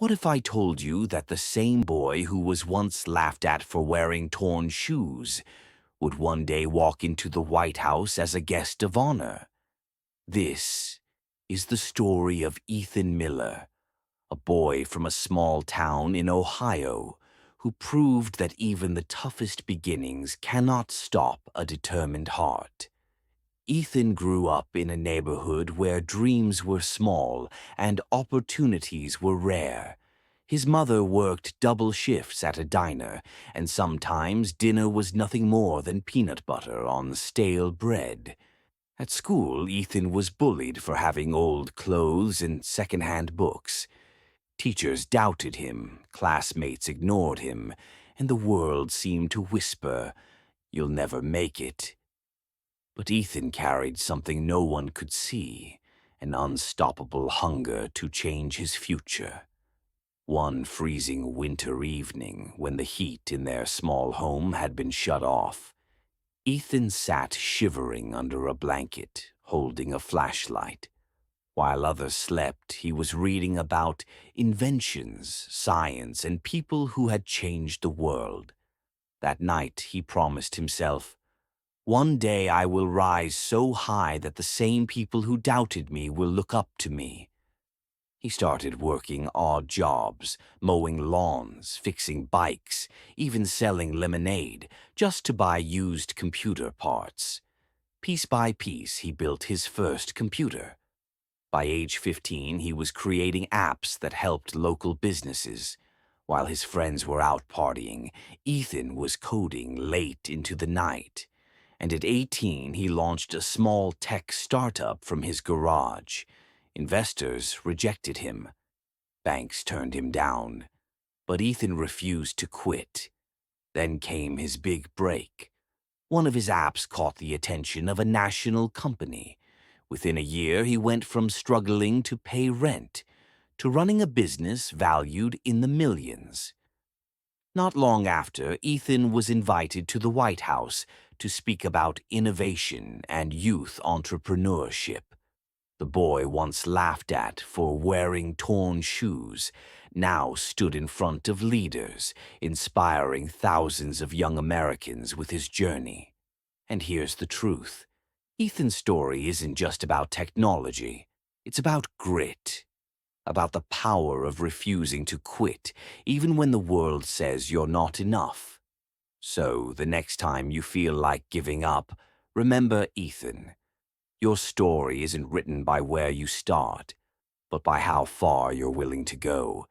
What if I told you that the same boy who was once laughed at for wearing torn shoes would one day walk into the White House as a guest of honor? This is the story of Ethan Miller, a boy from a small town in Ohio who proved that even the toughest beginnings cannot stop a determined heart. Ethan grew up in a neighborhood where dreams were small and opportunities were rare. His mother worked double shifts at a diner, and sometimes dinner was nothing more than peanut butter on stale bread. At school, Ethan was bullied for having old clothes and secondhand books. Teachers doubted him, classmates ignored him, and the world seemed to whisper, "You'll never make it." But Ethan carried something no one could see, an unstoppable hunger to change his future. One freezing winter evening, when the heat in their small home had been shut off, Ethan sat shivering under a blanket, holding a flashlight. While others slept, he was reading about inventions, science, and people who had changed the world. That night, he promised himself, "One day I will rise so high that the same people who doubted me will look up to me." He started working odd jobs, mowing lawns, fixing bikes, even selling lemonade, just to buy used computer parts. Piece by piece, he built his first computer. By age 15, he was creating apps that helped local businesses. While his friends were out partying, Ethan was coding late into the night. And at 18, he launched a small tech startup from his garage. Investors rejected him. Banks turned him down. But Ethan refused to quit. Then came his big break. One of his apps caught the attention of a national company. Within a year, he went from struggling to pay rent to running a business valued in the millions. Not long after, Ethan was invited to the White House to speak about innovation and youth entrepreneurship. The boy once laughed at for wearing torn shoes now stood in front of leaders, inspiring thousands of young Americans with his journey. And here's the truth. Ethan's story isn't just about technology. It's about grit, about the power of refusing to quit, even when the world says you're not enough. So, the next time you feel like giving up, remember Ethan. Your story isn't written by where you start, but by how far you're willing to go.